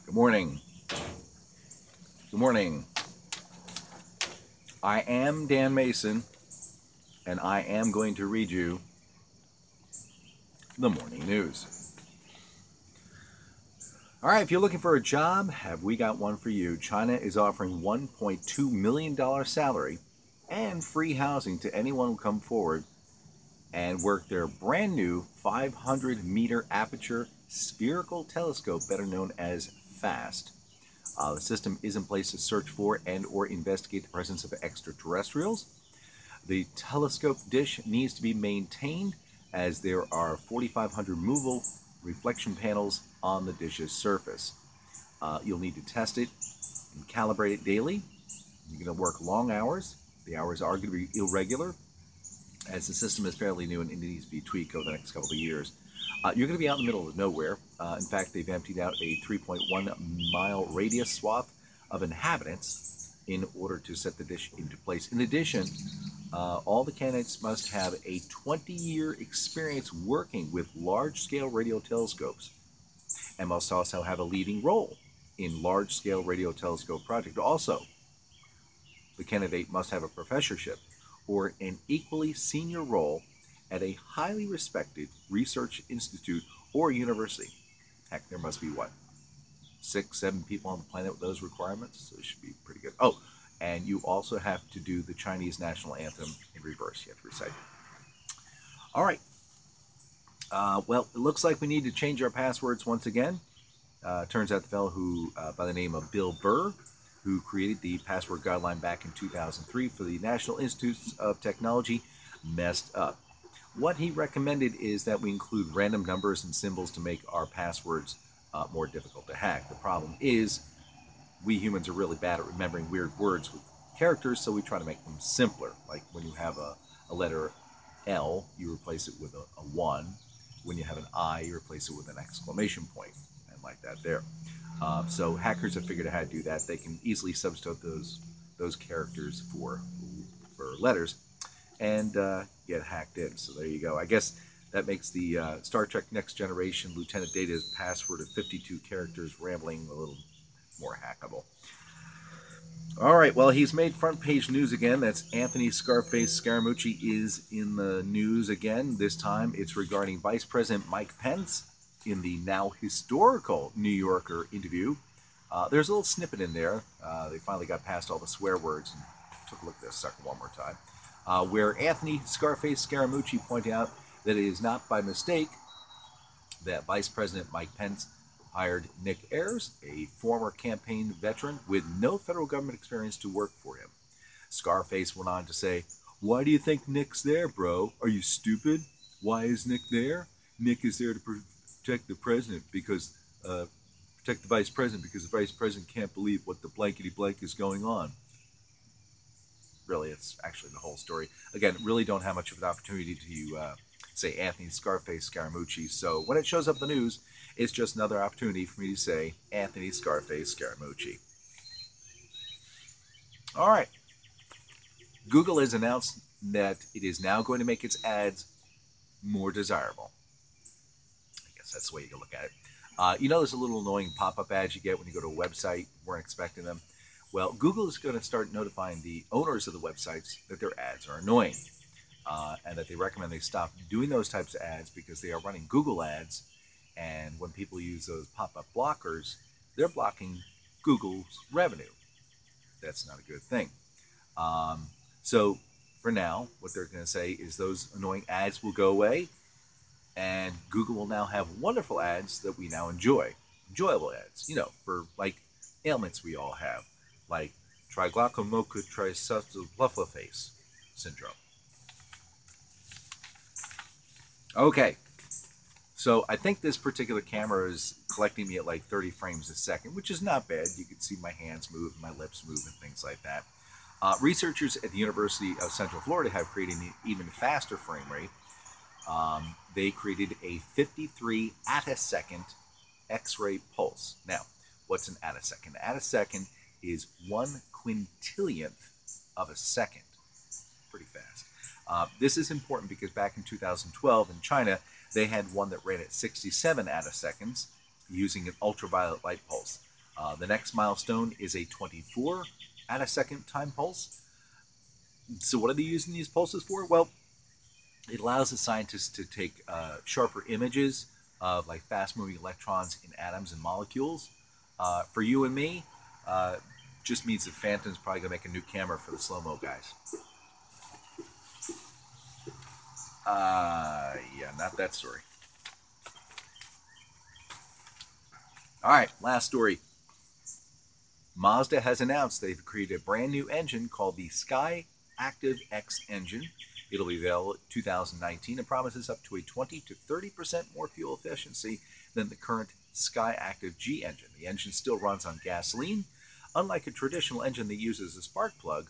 Good morning. Good morning. I am Dan Mayson, and I am going to read you the morning news. All right, if you're looking for a job, have we got one for you? China is offering $1.2 million salary and free housing to anyone who come forward and work their brand new 500-meter aperture spherical telescope, better known as FAST. The system is in place to search for and or investigate the presence of extraterrestrials. The telescope dish needs to be maintained as there are 4,500 movable reflection panels on the dish's surface. You'll need to test it and calibrate it daily. You're going to work long hours. The hours are going to be irregular as the system is fairly new and it needs to be tweaked over the next couple of years. You're going to be out in the middle of nowhere. In fact, they've emptied out a 3.1-mile radius swath of inhabitants in order to set the dish into place. In addition, all the candidates must have a 20-year experience working with large-scale radio telescopes and must also have a leading role in large-scale radio telescope projects. Also, the candidate must have a professorship or an equally senior role at a highly respected research institute or university. Heck, there must be, 6, 7 people on the planet with those requirements, so it should be pretty good. Oh, and you also have to do the Chinese national anthem in reverse. You have to recite it. All right. Well, it looks like we need to change our passwords once again. Turns out the fellow who, by the name of Bill Burr, who created the password guideline back in 2003 for the National Institutes of Technology, messed up. What he recommended is that we include random numbers and symbols to make our passwords more difficult to hack. The problem is we humans are really bad at remembering weird words with characters, so we try to make them simpler. Like when you have a letter L, you replace it with a 1. When you have an I, you replace it with an exclamation point, and like that there. So hackers have figured out how to do that. They can easily substitute those characters for letters and get hacked in. So there you go. I guess that makes the Star Trek Next Generation Lieutenant Data's password of 52 characters rambling a little more hackable. All right, well, he's made front page news again. That's Anthony Scarface Scaramucci is in the news again. This time it's regarding Vice President Mike Pence in the now historical New Yorker interview. There's a little snippet in there. They finally got past all the swear words and took a look at this sucker one more time. Where Anthony Scarface Scaramucci pointed out that it is not by mistake that Vice President Mike Pence hired Nick Ayers, a former campaign veteran with no federal government experience, to work for him. Scarface went on to say, "Why do you think Nick's there, bro? Are you stupid? Why is Nick there? Nick is there to protect the president because protect the vice president because the vice president can't believe what the blankety blank is going on." Really, it's actually the whole story. Again, really don't have much of an opportunity to say Anthony Scarface Scaramucci. So when it shows up in the news, it's just another opportunity for me to say Anthony Scarface Scaramucci. All right. Google has announced that it is now going to make its ads more desirable. I guess that's the way you can look at it. You know, there's a little annoying pop-up ads you get when you go to a website. Weren't expecting them. Well, Google is going to start notifying the owners of the websites that their ads are annoying and that they recommend they stop doing those types of ads because they are running Google ads, and when people use those pop-up blockers, they're blocking Google's revenue. That's not a good thing. So for now, what they're going to say is those annoying ads will go away, and Google will now have wonderful ads that we now enjoy. Enjoyable ads, for like ailments we all have, like triglycomoca trisulfase syndrome. Okay, so I think this particular camera is collecting me at like 30 frames a second, which is not bad. You can see my hands move, my lips move, and things like that. Researchers at the University of Central Florida have created an even faster frame rate. They created a 53 attossecond X-ray pulse. Now, what's an attosecond? An attosecond is 1 quintillionth of a second. Pretty fast. This is important because back in 2012 in China, they had one that ran at 67 attoseconds using an ultraviolet light pulse. The next milestone is a 24 at a second time pulse. So what are they using these pulses for? Well, it allows the scientists to take sharper images of like fast-moving electrons in atoms and molecules. For you and me, just means that Phantom's probably going to make a new camera for the slow-mo guys. Yeah, not that story. All right, last story. Mazda has announced they've created a brand new engine called the skyactiv-g engine. It'll be available in 2019 and promises up to a 20 to 30% more fuel efficiency than the current skyactiv-g engine. The engine still runs on gasoline. Unlike a traditional engine that uses a spark plug,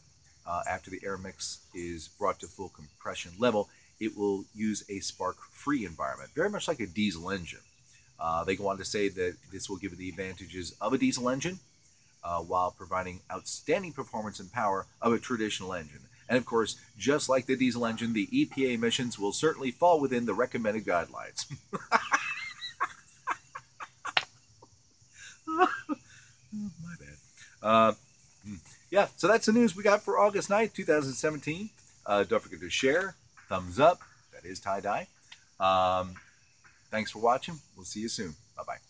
after the air mix is brought to full compression level, it will use a spark-free environment, very much like a diesel engine. They go on to say that this will give it the advantages of a diesel engine while providing outstanding performance and power of a traditional engine. And of course, just like the diesel engine, the EPA emissions will certainly fall within the recommended guidelines. My bad. Yeah, so that's the news we got for August 9th, 2017. Don't forget to share, thumbs up, that is tie-dye. Thanks for watching. We'll see you soon. Bye-bye.